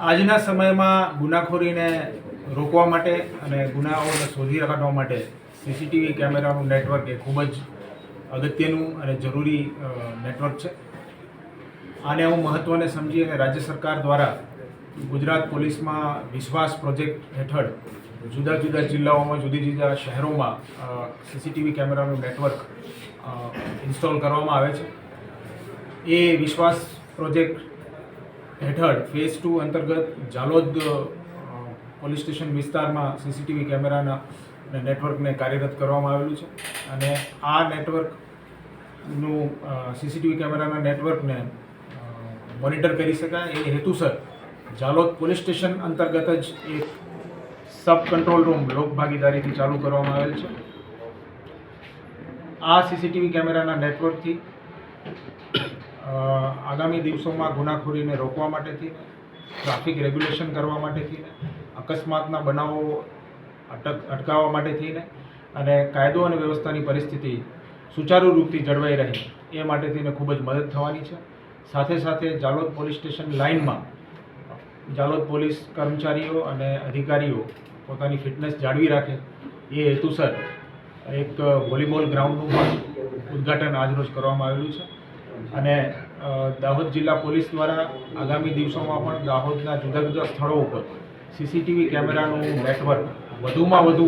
આજના સમયમાં ગુનાખોરીને રોકવા માટે અને ગુનાઓને શોધી કાઢવા માટે સીસીટીવી કેમેરાનું નેટવર્ક એ ખૂબ જ અગત્યનું અને જરૂરી નેટવર્ક છે. આને હું મહત્ત્વને સમજી અને રાજ્ય સરકાર દ્વારા ગુજરાત પોલીસમાં વિશ્વાસ પ્રોજેક્ટ હેઠળ જુદા જુદા જિલ્લાઓમાં જુદી જુદા શહેરોમાં સીસીટીવી કેમેરાનું નેટવર્ક ઇન્સ્ટોલ કરવામાં આવે છે. એ વિશ્વાસ પ્રોજેક્ટ હેઠળ ફેઝ 2 અંતર્ગત જાલોદ પોલીસ સ્ટેશન વિસ્તારમાં સીસીટીવી કેમેરાના નેટવર્કને કાર્યરત કરવામાં આવેલું છે અને આ નેટવર્કનું સીસીટીવી કેમેરાના નેટવર્કને મોનિટર કરી શકાય એ હેતુસર જાલોદ પોલીસ સ્ટેશન અંતર્ગત જ એક સબ કંટ્રોલ રૂમ લોક ભાગીદારીથી ચાલુ કરવામાં આવેલ છે. આ સીસીટીવી કેમેરાના નેટવર્કથી આગામી દિવસોમાં ગુનાખોરીને રોકવા માટેથી, ટ્રાફિક રેગ્યુલેશન કરવા માટેથી, અકસ્માતના બનાવો અટકાવવા માટેથી અને કાયદો અને વ્યવસ્થાની પરિસ્થિતિ સુચારુ રૂપથી જળવાઈ રહે એ માટેથી ખૂબ જ મદદ થવાની છે. સાથે સાથે જાલોદ પોલીસ સ્ટેશન લાઇનમાં જાલોદ પોલીસ કર્મચારીઓ અને અધિકારીઓ પોતાની ફિટનેસ જાળવી રાખે એ હેતુસર એક વોલીબોલ ગ્રાઉન્ડનું પણ ઉદ્ઘાટન આજરોજ કરવામાં આવેલું છે અને દાહોદ જિલ્લા પોલીસ દ્વારા આગામી દિવસોમાં પણ દાહોદના જુદા જુદા સ્થળો ઉપર સીસીટીવી કેમેરાનું નેટવર્ક વધુમાં વધુ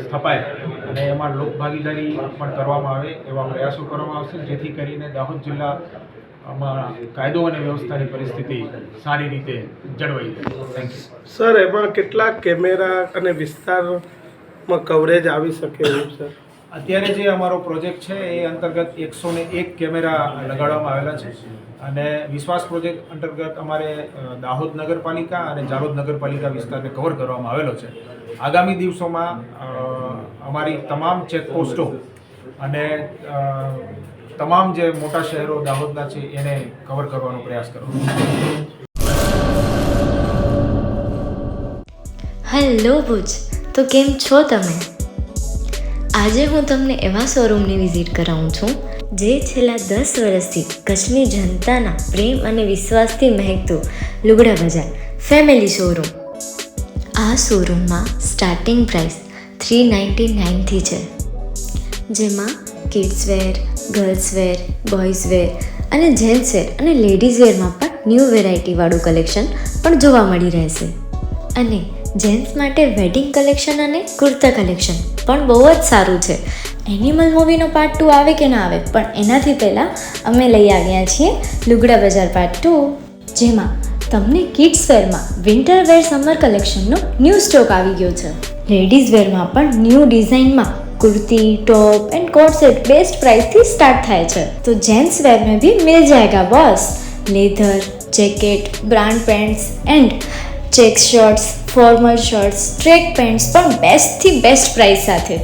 સ્થપાય અને એમાં લોકભાગીદારી પણ કરવામાં આવે એવા પ્રયાસો કરવામાં આવશે, જેથી કરીને દાહોદ જિલ્લામાં કાયદો અને વ્યવસ્થાની પરિસ્થિતિ સારી રીતે જળવાઈ રહે. Thank you. સર, એમાં કેટલા કેમેરા અને વિસ્તારમાં કવરેજ આવી શકે એવું સર? અત્યારે જે અમારો પ્રોજેક્ટ છે એ અંતર્ગત 101 કેમેરા લગાડવામાં આવેલા છે અને વિશ્વાસ પ્રોજેક્ટ અંતર્ગત અમારે દાહોદ નગરપાલિકા અને જાલોદ નગરપાલિકા વિસ્તારને કવર કરવામાં આવેલો છે. આગામી દિવસોમાં અમારી તમામ ચેકપોસ્ટો અને તમામ જે મોટા શહેરો દાહોદના છે એને કવર કરવાનો પ્રયાસ કરવાનો. હેલો ભુજ, તો કેમ છો તમે? આજે હું તમને એવા શોરૂમની વિઝિટ કરાવું છું જે છેલ્લા 10 વર્ષથી કચ્છની જનતાના પ્રેમ અને વિશ્વાસથી મહેકતું લુગડા બજાર ફેમિલી શોરૂમ. આ શોરૂમમાં સ્ટાર્ટિંગ પ્રાઇસ 399થી છે, જેમાં kids wear, girls wear, boys wear અને જેન્ટ્સ વેર અને લેડીઝ વેરમાં પણ ન્યૂ વેરાયટીવાળું કલેક્શન પણ જોવા મળી રહેશે. અને જેન્ટ્સ માટે વેડિંગ કલેક્શન અને કુર્તા કલેક્શન પણ બહુ જ સારું છે. એનિમલ મૂવીનો પાર્ટ 2 આવે કે ના આવે, પણ એનાથી પહેલાં અમે લઈ આવ્યા છીએ લુગડા બજાર પાર્ટ 2, જેમાં તમને કિડ્સ વેરમાં વિન્ટર વેર સમર કલેક્શનનો ન્યૂ સ્ટોક આવી ગયો છે. લેડીઝ વેરમાં પણ ન્યૂ ડિઝાઇનમાં kurti, top and coat set best price थी स्टार्ट થાય છે. तो जेंट्स वेयर में भी मिल जाएगा boss. Leather, jacket, brand pants and check shirts, formal shirts, track pants પણ બેસ્ટથી બેસ્ટ પ્રાઇસ સાથે.